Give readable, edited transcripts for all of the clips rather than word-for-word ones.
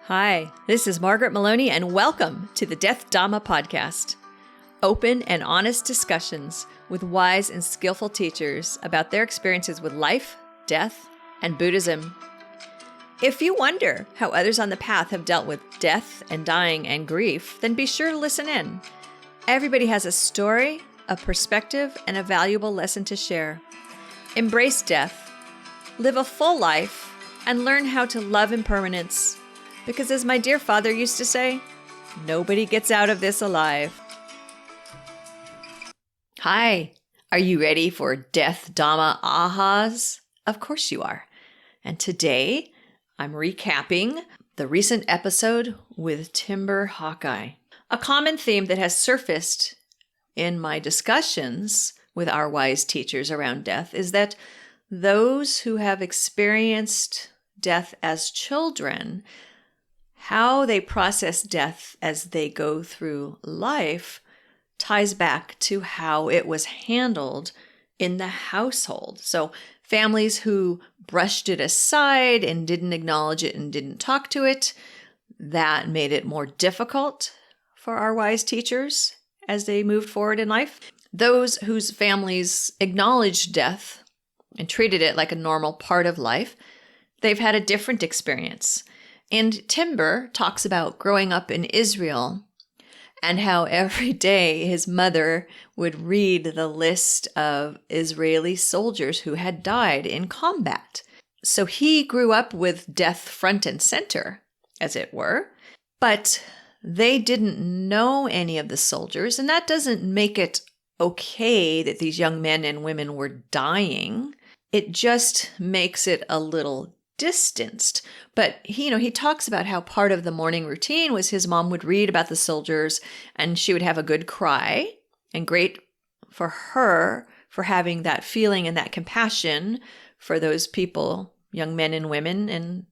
Hi, this is Margaret Maloney, and welcome to the Death Dhamma podcast. Open and honest discussions with wise and skillful teachers about their experiences with life, death, and Buddhism. If you wonder how others on the path have dealt with death and dying and grief, then be sure to listen in. Everybody has a story, a perspective, and a valuable lesson to share. Embrace death, live a full life, and learn how to love impermanence. Because as my dear father used to say, nobody gets out of this alive. Hi, are you ready for Death Dhamma Ahas? Of course you are. And today, I'm recapping the recent episode with Timber Hawkeye. A common theme that has surfaced in my discussions with our wise teachers around death is that those who have experienced death as children, how they process death as they go through life ties back to how it was handled in the household. So families who brushed it aside and didn't acknowledge it and didn't talk to it, that made it more difficult for our wise teachers as they moved forward in life. Those whose families acknowledged death and treated it like a normal part of life, they've had a different experience. And Timber talks about growing up in Israel and how every day his mother would read the list of Israeli soldiers who had died in combat. So he grew up with death front and center, as it were, but they didn't know any of the soldiers, and that doesn't make it okay that these young men and women were dying. It just makes it a little distanced. But he talks about how part of the morning routine was his mom would read about the soldiers and she would have a good cry, and great for her for having that feeling and that compassion for those people, young men and women, and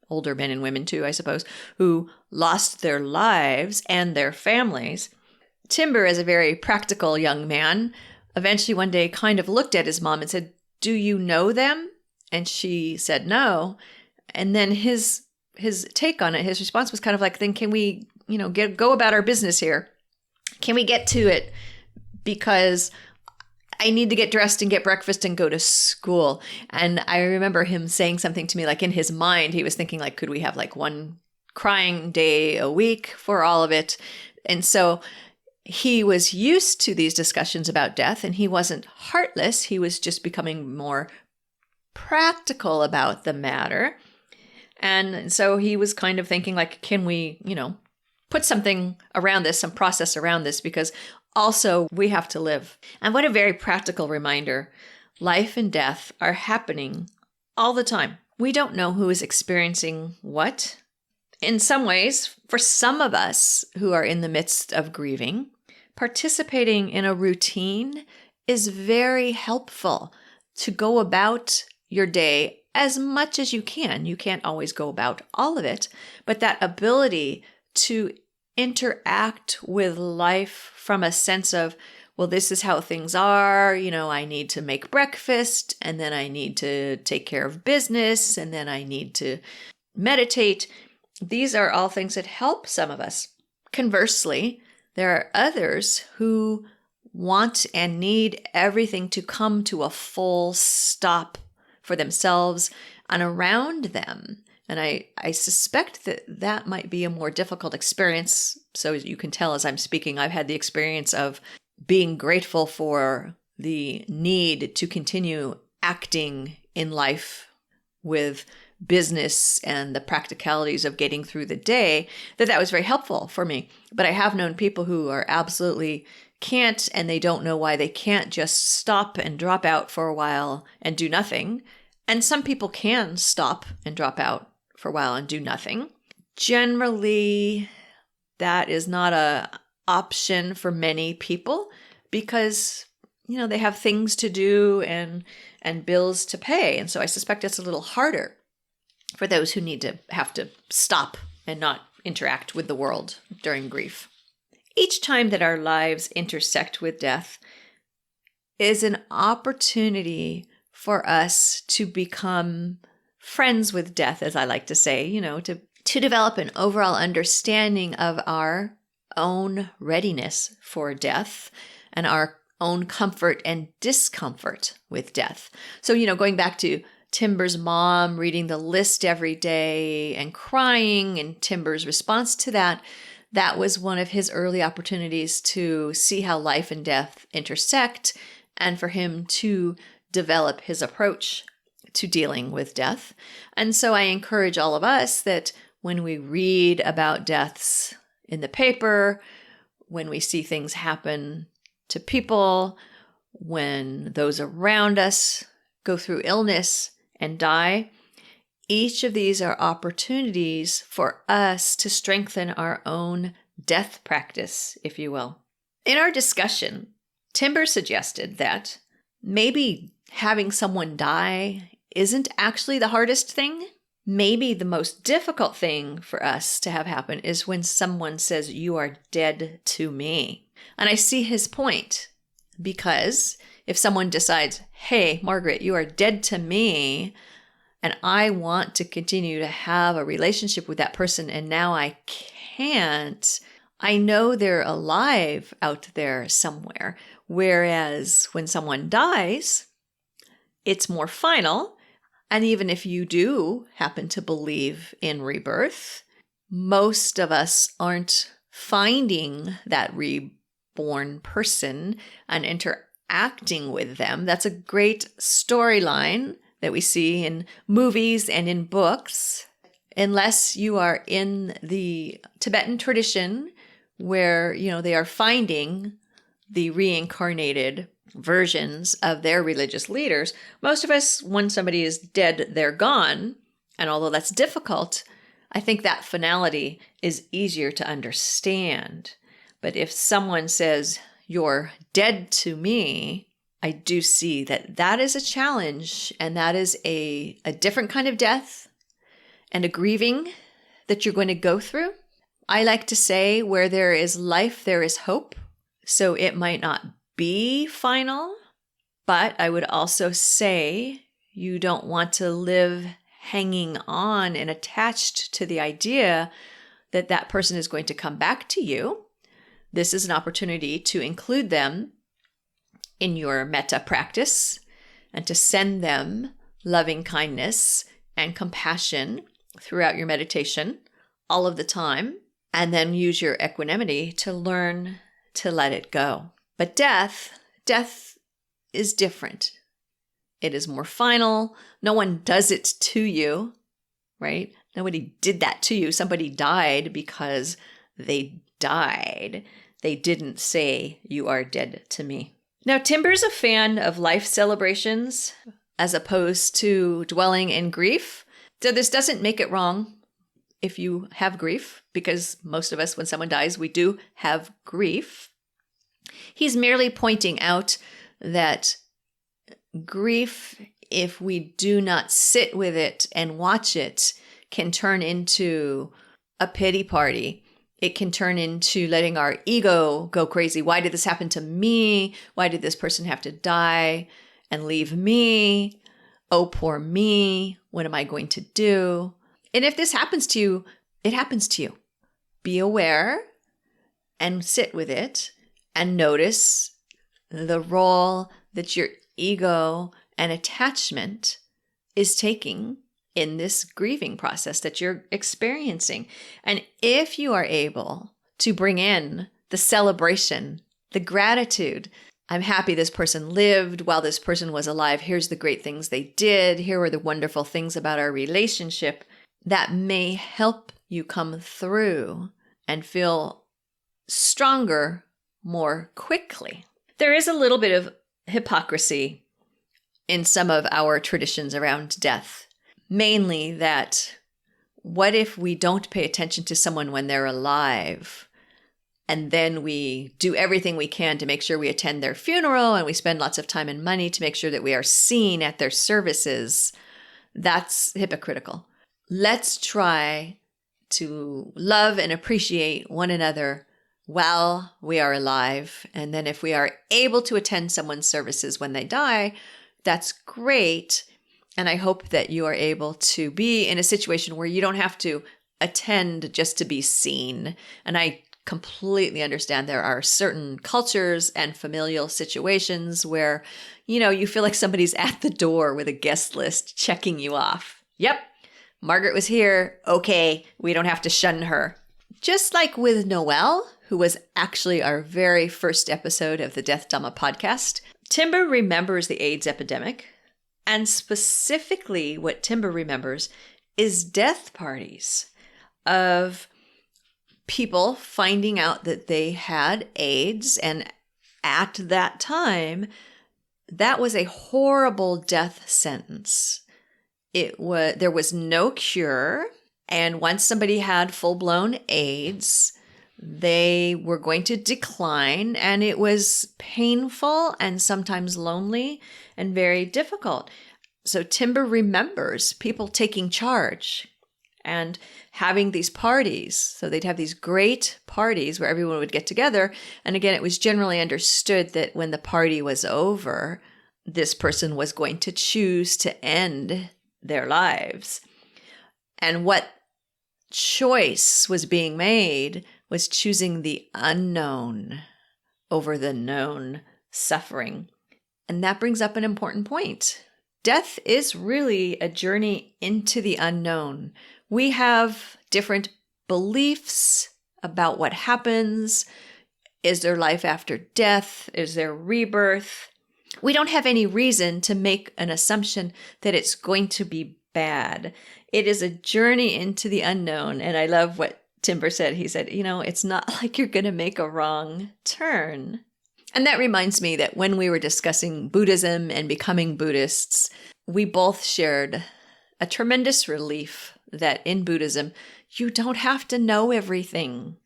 older men and women too, I suppose, who lost their lives and their families. Timber, as a very practical young man, eventually one day kind of looked at his mom and said, "Do you know them?" And she said no. And then his take on it, his response was kind of like, then can we, go about our business here? Can we get to it? Because I need to get dressed and get breakfast and go to school. And I remember him saying something to me, like in his mind, he was thinking like, could we have like one crying day a week for all of it? And so he was used to these discussions about death, and he wasn't heartless. He was just becoming more practical about the matter. And so he was kind of thinking like, can we, put something around this, some process around this, because also we have to live. And what a very practical reminder. Life and death are happening all the time. We don't know who is experiencing what. In some ways, for some of us who are in the midst of grieving, participating in a routine is very helpful to go about your day as much as you can. You can't always go about all of it, but that ability to interact with life from a sense of, well, this is how things are. I need to make breakfast, and then I need to take care of business, and then I need to meditate. These are all things that help some of us. Conversely, there are others who want and need everything to come to a full stop for themselves and around them. And I suspect that might be a more difficult experience. So as you can tell as I'm speaking, I've had the experience of being grateful for the need to continue acting in life with business and the practicalities of getting through the day, that was very helpful for me. But I have known people who are absolutely can't, and they don't know why they can't just stop and drop out for a while and do nothing. And some people can stop and drop out for a while and do nothing. Generally, that is not an option for many people because, they have things to do and bills to pay. And so I suspect it's a little harder for those who have to stop and not interact with the world during grief. Each time that our lives intersect with death is an opportunity for us to become friends with death, as I like to say, to to develop an overall understanding of our own readiness for death and our own comfort and discomfort with death. So, going back to Timber's mom reading the list every day and crying, and Timber's response to that, that was one of his early opportunities to see how life and death intersect, and for him to develop his approach to dealing with death. And so I encourage all of us that when we read about deaths in the paper, when we see things happen to people, when those around us go through illness and die, each of these are opportunities for us to strengthen our own death practice, if you will. In our discussion, Timber suggested that maybe having someone die isn't actually the hardest thing. Maybe the most difficult thing for us to have happen is when someone says, "You are dead to me." And I see his point, because if someone decides, "Hey, Margaret, you are dead to me, and I want to continue to have a relationship with that person, and now I can't," I know they're alive out there somewhere. Whereas when someone dies, it's more final. And even if you do happen to believe in rebirth, most of us aren't finding that reborn person and interacting with them. That's a great storyline that we see in movies and in books, unless you are in the Tibetan tradition where, they are finding the reincarnated versions of their religious leaders. Most of us, when somebody is dead, they're gone. And although that's difficult, I think that finality is easier to understand. But if someone says, "You're dead to me," I do see that that is a challenge, and that is a different kind of death and a grieving that you're going to go through. I like to say, where there is life, there is hope. So it might not be final, but I would also say you don't want to live hanging on and attached to the idea that that person is going to come back to you. This is an opportunity to include them in your metta practice and to send them loving kindness and compassion throughout your meditation all of the time, and then use your equanimity to learn to let it go. But death is different. It is more final. No one does it to you, right? Nobody did that to you. Somebody died because they died. They didn't say, "You are dead to me." Now, Timber's a fan of life celebrations as opposed to dwelling in grief. So this doesn't make it wrong if you have grief, because most of us, when someone dies, we do have grief. He's merely pointing out that grief, if we do not sit with it and watch it, can turn into a pity party. It can turn into letting our ego go crazy. Why did this happen to me? Why did this person have to die and leave me? Oh, poor me. What am I going to do? And if this happens to you, it happens to you. Be aware and sit with it and notice the role that your ego and attachment is taking in this grieving process that you're experiencing. And if you are able to bring in the celebration, the gratitude, I'm happy this person lived while this person was alive. Here's the great things they did. Here were the wonderful things about our relationship. That may help you come through and feel stronger more quickly. There is a little bit of hypocrisy in some of our traditions around death, mainly that what if we don't pay attention to someone when they're alive, and then we do everything we can to make sure we attend their funeral and we spend lots of time and money to make sure that we are seen at their services? That's hypocritical. Let's try to love and appreciate one another while we are alive. And then if we are able to attend someone's services when they die, that's great. And I hope that you are able to be in a situation where you don't have to attend just to be seen. And I completely understand there are certain cultures and familial situations where, you feel like somebody's at the door with a guest list checking you off. Yep, Margaret was here. Okay, we don't have to shun her. Just like with Noelle, who was actually our very first episode of the Death Dhamma podcast, Timber remembers the AIDS epidemic. And specifically what Timber remembers is death parties of people finding out that they had AIDS. And at that time, that was a horrible death sentence. There was no cure. And once somebody had full-blown AIDS, they were going to decline, and it was painful and sometimes lonely and very difficult. So Timber remembers people taking charge and having these parties. So they'd have these great parties where everyone would get together. And again, it was generally understood that when the party was over, this person was going to choose to end their lives. And what choice was being made was choosing the unknown over the known suffering. And that brings up an important point. Death is really a journey into the unknown. We have different beliefs about what happens. Is there life after death? Is there rebirth? We don't have any reason to make an assumption that it's going to be bad. It is a journey into the unknown. And I love what Timber said. He said, it's not like you're going to make a wrong turn. And that reminds me that when we were discussing Buddhism and becoming Buddhists, we both shared a tremendous relief that in Buddhism, you don't have to know everything.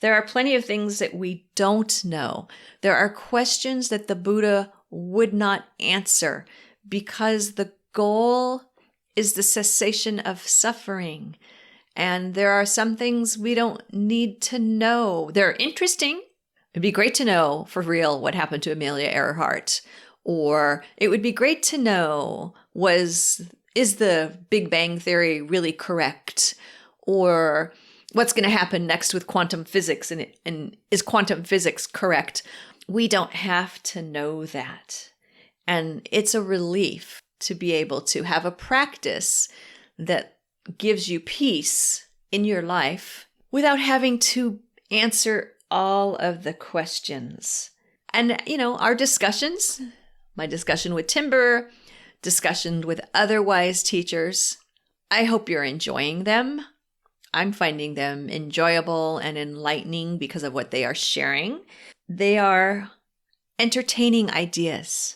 There are plenty of things that we don't know. There are questions that the Buddha would not answer because the goal is the cessation of suffering. And there are some things we don't need to know. They're interesting. It'd be great to know for real what happened to Amelia Earhart. Or it would be great to know, is the Big Bang Theory really correct? Or what's going to happen next with quantum physics? And is quantum physics correct? We don't have to know that. And it's a relief to be able to have a practice that gives you peace in your life without having to answer all of the questions. And, our discussions, my discussion with Timber, discussion with other wise teachers, I hope you're enjoying them. I'm finding them enjoyable and enlightening because of what they are sharing. They are entertaining ideas.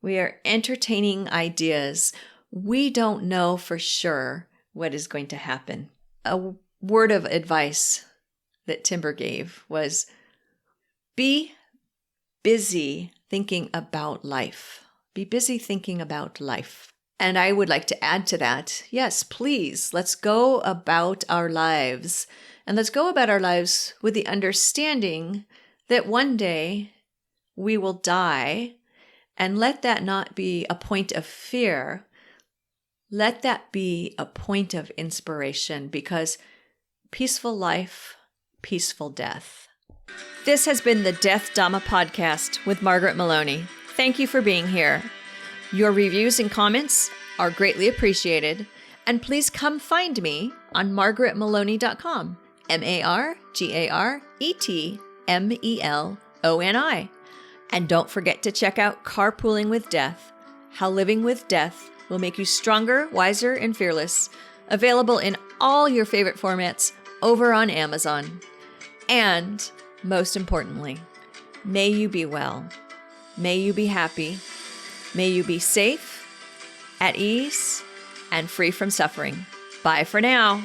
We are entertaining ideas. We don't know for sure what is going to happen. A word of advice that Timber gave was, be busy thinking about life. Be busy thinking about life. And I would like to add to that, yes, please, let's go about our lives. And let's go about our lives with the understanding that one day we will die. And let that not be a point of fear. Let that be a point of inspiration, because peaceful life, peaceful death. This has been the Death Dhamma podcast with Margaret Maloney. Thank you for being here. Your reviews and comments are greatly appreciated. And please come find me on margaretmaloney.com. MargaretMeloni. And don't forget to check out Carpooling with Death, How Living with Death Will Make You Stronger, Wiser, and Fearless, available in all your favorite formats over on Amazon. And most importantly, may you be well, may you be happy, may you be safe, at ease, and free from suffering. Bye for now.